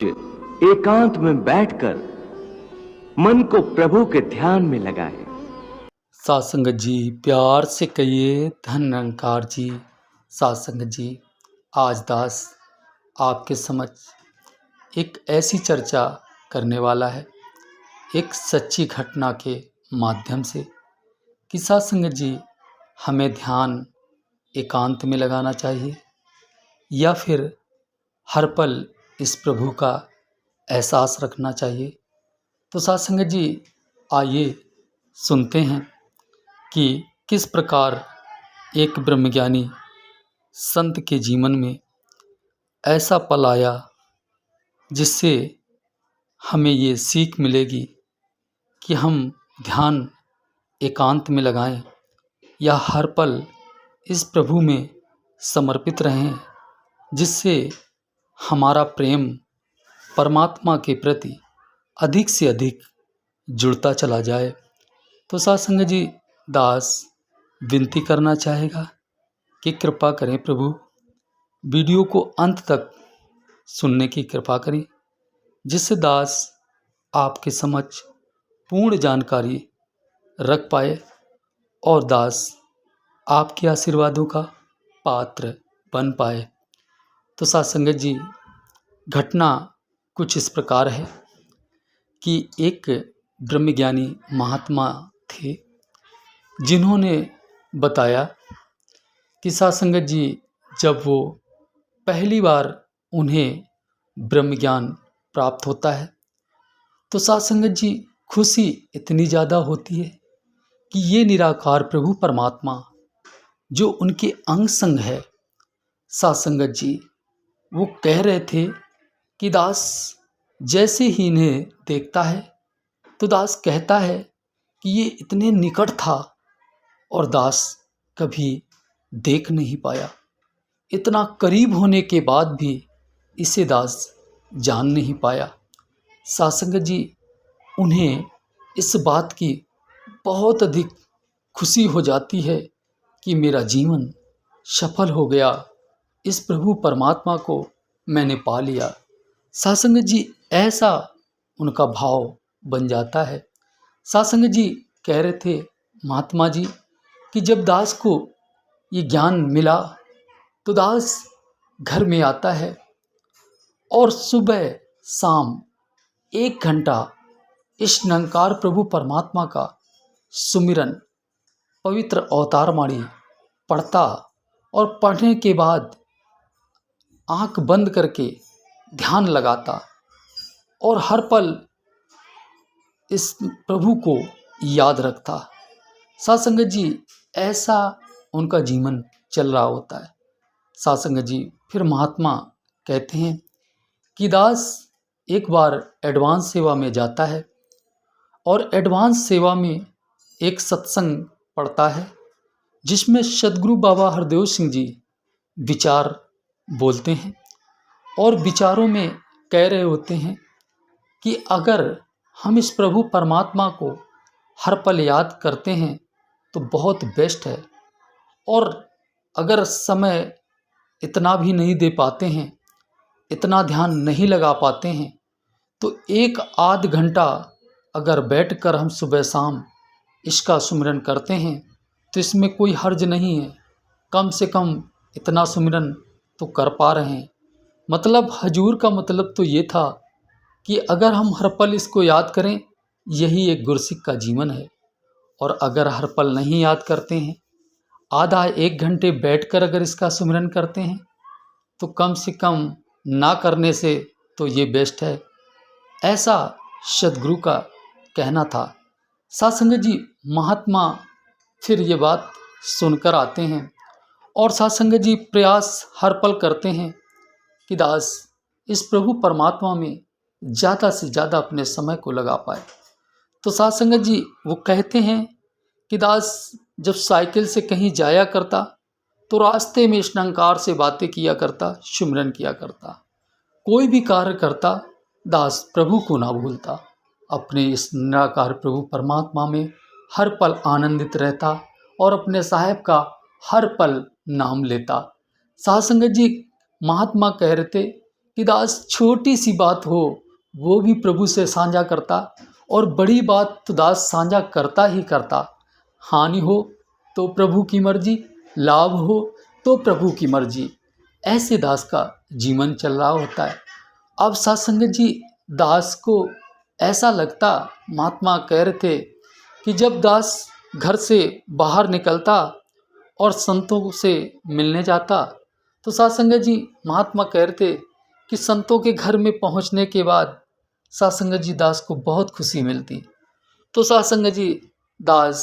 एकांत में बैठकर मन को प्रभु के ध्यान में लगाए। साध संगत जी प्यार से कहिए धन निरंकार जी। साध संगत जी आज दास आपके समक्ष एक ऐसी चर्चा करने वाला है एक सच्ची घटना के माध्यम से कि साध संगत जी हमें ध्यान एकांत में लगाना चाहिए या फिर हर पल इस प्रभु का एहसास रखना चाहिए। तो साध संगत जी आइए सुनते हैं कि किस प्रकार एक ब्रह्मज्ञानी संत के जीवन में ऐसा पल आया जिससे हमें ये सीख मिलेगी कि हम ध्यान एकांत में लगाएं या हर पल इस प्रभु में समर्पित रहें, जिससे हमारा प्रेम परमात्मा के प्रति अधिक से अधिक जुड़ता चला जाए। तो साध संगत जी दास विनती करना चाहेगा कि कृपा करें प्रभु, वीडियो को अंत तक सुनने की कृपा करें, जिससे दास आपके समक्ष पूर्ण जानकारी रख पाए और दास आपके आशीर्वादों का पात्र बन पाए। तो साध संगत जी घटना कुछ इस प्रकार है कि एक ब्रह्मज्ञानी महात्मा थे जिन्होंने बताया कि साध संगत जी जब वो पहली बार उन्हें ब्रह्म ज्ञान प्राप्त होता है तो साध संगत जी खुशी इतनी ज़्यादा होती है कि ये निराकार प्रभु परमात्मा जो उनके अंग संग है, साध संगत जी वो कह रहे थे कि दास जैसे ही इन्हें देखता है तो दास कहता है कि ये इतने निकट था और दास कभी देख नहीं पाया, इतना करीब होने के बाद भी इसे दास जान नहीं पाया। साध संगत जी उन्हें इस बात की बहुत अधिक खुशी हो जाती है कि मेरा जीवन सफल हो गया, इस प्रभु परमात्मा को मैंने पा लिया। साध संगत जी ऐसा उनका भाव बन जाता है। साध संगत जी कह रहे थे महात्मा जी कि जब दास को ये ज्ञान मिला तो दास घर में आता है और सुबह शाम 1 घंटा इस निरंकार प्रभु परमात्मा का सुमिरन पवित्र अवतारवाणी पढ़ता और पढ़ने के बाद आंख बंद करके ध्यान लगाता और हर पल इस प्रभु को याद रखता। साध संगत जी ऐसा उनका जीवन चल रहा होता है। साध संगत जी फिर महात्मा कहते हैं कि दास एक बार एडवांस सेवा में जाता है और एडवांस सेवा में एक सत्संग पढ़ता है जिसमें सद्गुरु बाबा हरदेव सिंह जी विचार बोलते हैं और विचारों में कह रहे होते हैं कि अगर हम इस प्रभु परमात्मा को हर पल याद करते हैं तो बहुत बेस्ट है, और अगर समय इतना भी नहीं दे पाते हैं, इतना ध्यान नहीं लगा पाते हैं, तो 1 आध घंटा अगर बैठकर हम सुबह शाम इसका सुमिरन करते हैं तो इसमें कोई हर्ज नहीं है। कम से कम इतना सुमिरन तो कर पा रहे हैं। मतलब हजूर का मतलब तो ये था कि अगर हम हर पल इसको याद करें, यही एक गुरसिक का जीवन है। और अगर हर पल नहीं याद करते हैं, आधा 1 घंटे बैठकर अगर इसका सुमिरन करते हैं तो कम से कम ना करने से तो ये बेस्ट है। ऐसा सद्गुरु का कहना था। साध संगत जी महात्मा फिर ये बात सुनकर आते हैं और साध संगत जी प्रयास हर पल करते हैं कि दास इस प्रभु परमात्मा में ज़्यादा से ज़्यादा अपने समय को लगा पाए। तो साध संगत जी वो कहते हैं कि दास जब साइकिल से कहीं जाया करता तो रास्ते में इस निरंकार से बातें किया करता, सुमिरन किया करता। कोई भी कार्य करता दास प्रभु को ना भूलता, अपने इस निराकार प्रभु परमात्मा में हर पल आनंदित रहता और अपने साहेब का हर पल नाम लेता। साध संगत जी महात्मा कह रहे थे कि दास छोटी सी बात हो वो भी प्रभु से साझा करता, और बड़ी बात तो दास साझा करता ही करता। हानि हो तो प्रभु की मर्जी, लाभ हो तो प्रभु की मर्जी, ऐसे दास का जीवन चल रहा होता है। अब साथ संगत जी, दास को ऐसा लगता, महात्मा कह रहे थे कि जब दास घर से बाहर निकलता और संतों से मिलने जाता, तो साथ संगत जी महात्मा कह रहे थे कि संतों के घर में पहुंचने के बाद साथ संगत जी दास को बहुत खुशी मिलती। तो साथ संगत जी दास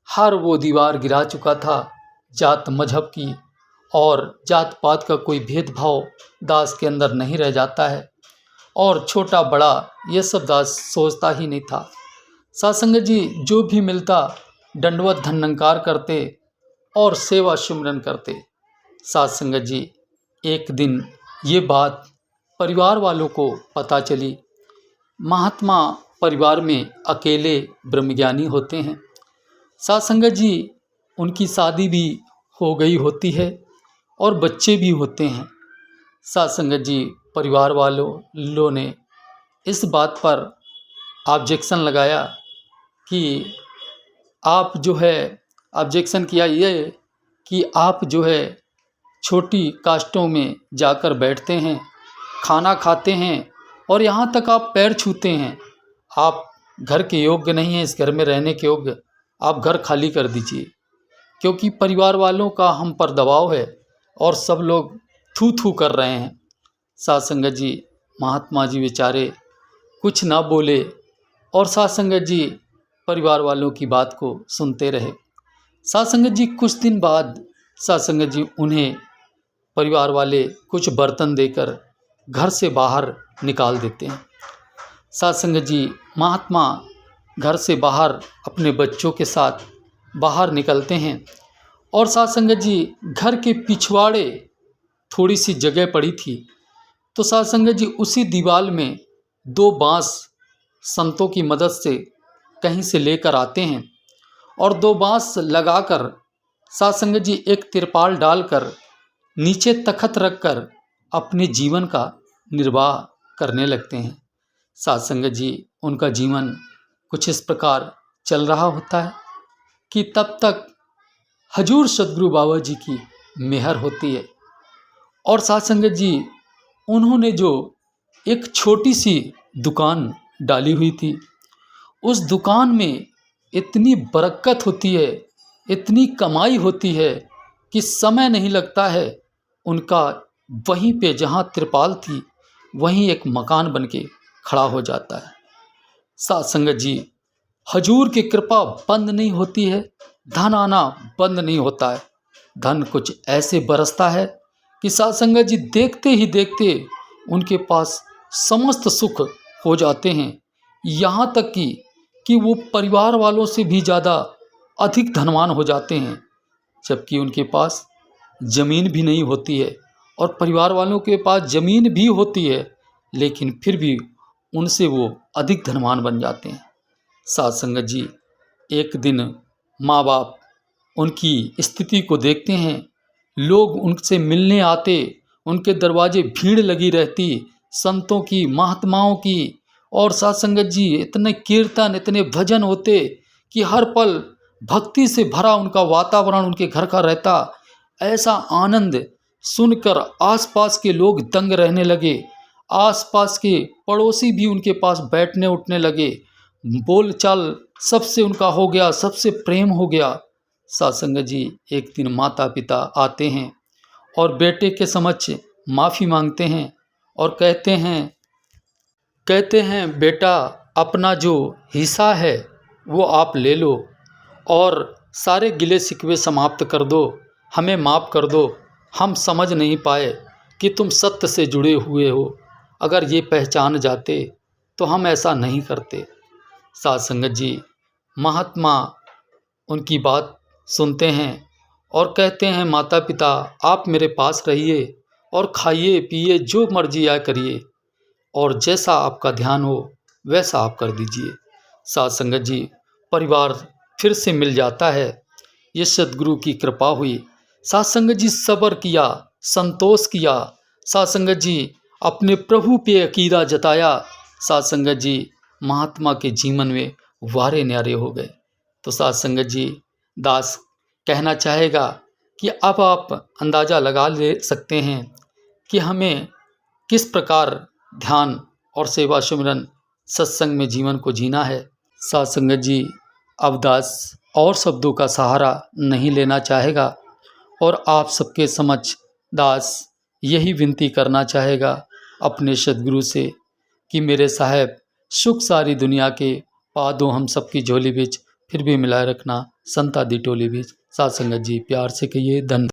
हर वो दीवार गिरा चुका था जात मजहब की, और जात पात का कोई भेदभाव दास के अंदर नहीं रह जाता है, और छोटा बड़ा ये सब दास सोचता ही नहीं था। साथ संगत जी जो भी मिलता दंडवत धन्यंकार करते और सेवा सुमरन करते। साथ संगत जी एक दिन ये बात परिवार वालों को पता चली। महात्मा परिवार में अकेले ब्रह्मज्ञानी होते हैं। साथ संगत जी उनकी शादी भी हो गई होती है और बच्चे भी होते हैं। साथ संगत जी परिवार वालों ने इस बात पर ऑब्जेक्शन लगाया कि आप जो है, ऑब्जेक्शन किया ये कि आप जो है छोटी कास्टों में जाकर बैठते हैं, खाना खाते हैं, और यहाँ तक आप पैर छूते हैं। आप घर के योग्य नहीं हैं, इस घर में रहने के योग्य। आप घर खाली कर दीजिए, क्योंकि परिवार वालों का हम पर दबाव है और सब लोग थू थू कर रहे हैं। साथ संगत जी महात्मा जी बेचारे कुछ ना बोले, और साथ संगत जी परिवार वालों की बात को सुनते रहे। साथ संगत जी कुछ दिन बाद साथ संगत जी उन्हें परिवार वाले कुछ बर्तन देकर घर से बाहर निकाल देते हैं। साथ संगत जी महात्मा घर से बाहर अपने बच्चों के साथ बाहर निकलते हैं, और साथ संगत जी घर के पिछवाड़े थोड़ी सी जगह पड़ी थी, तो साथ संगत जी उसी दीवार में 2 बांस संतों की मदद से कहीं से लेकर आते हैं, और 2 बांस लगाकर साथ संगत जी एक तिरपाल डालकर नीचे तखत रखकर अपने जीवन का निर्वाह करने लगते हैं। साथ संगत जी उनका जीवन कुछ इस प्रकार चल रहा होता है कि तब तक हजूर सदगुरु बाबा जी की मेहर होती है। और साथ संगत जी उन्होंने जो एक छोटी सी दुकान डाली हुई थी, उस दुकान में इतनी बरकत होती है, इतनी कमाई होती है कि समय नहीं लगता है। उनका वहीं पे जहाँ तिरपाल थी वहीं एक मकान बनके खड़ा हो जाता है। साथ संगत जी हजूर की कृपा बंद नहीं होती है, धन आना बंद नहीं होता है। धन कुछ ऐसे बरसता है कि साथ संगत जी देखते ही देखते उनके पास समस्त सुख हो जाते हैं, यहाँ तक कि वो परिवार वालों से भी ज़्यादा अधिक धनवान हो जाते हैं। जबकि उनके पास ज़मीन भी नहीं होती है, और परिवार वालों के पास ज़मीन भी होती है, लेकिन फिर भी उनसे वो अधिक धनवान बन जाते हैं। साथ संगत जी एक दिन माँ बाप उनकी स्थिति को देखते हैं, लोग उनसे मिलने आते, उनके दरवाजे भीड़ लगी रहती, संतों की, महात्माओं की। और साथ संगत जी इतने कीर्तन, इतने भजन होते कि हर पल भक्ति से भरा उनका वातावरण उनके घर का रहता। ऐसा आनंद सुनकर आसपास के लोग दंग रहने लगे। आसपास के पड़ोसी भी उनके पास बैठने उठने लगे। बोलचाल सबसे उनका हो गया, सबसे प्रेम हो गया। साथ संगत जी एक दिन माता पिता आते हैं और बेटे के समक्ष माफ़ी मांगते हैं और कहते हैं बेटा, अपना जो हिस्सा है वो आप ले लो और सारे गिले शिकवे समाप्त कर दो, हमें माफ़ कर दो। हम समझ नहीं पाए कि तुम सत्य से जुड़े हुए हो। अगर ये पहचान जाते तो हम ऐसा नहीं करते। साथ संगत जी महात्मा उनकी बात सुनते हैं और कहते हैं, माता पिता आप मेरे पास रहिए और खाइए पिए जो मर्जी आए करिए, और जैसा आपका ध्यान हो वैसा आप कर दीजिए। साथ संगत जी परिवार फिर से मिल जाता है। ये सद्गुरु की कृपा हुई। साथ संगत जी सब्र किया, संतोष किया। साथ संगत जी अपने प्रभु पे अकीदा जताया। साध संगत जी, महात्मा के जीवन में वारे न्यारे हो गए। तो साध संगत जी, दास कहना चाहेगा कि अब आप अंदाज़ा लगा ले सकते हैं कि हमें किस प्रकार ध्यान और सेवा सुमिरन सत्संग में जीवन को जीना है। साध संगत जी, अब दास और शब्दों का सहारा नहीं लेना चाहेगा और आप सबके समक्ष दास यही विनती करना चाहेगा अपने सद्गुरु से कि मेरे साहब, सुख सारी दुनिया के पादों हम सबकी झोली बिच, फिर भी मिलाए रखना संतादी टोली बिच। साध संगत जी, प्यार से कहिए धन।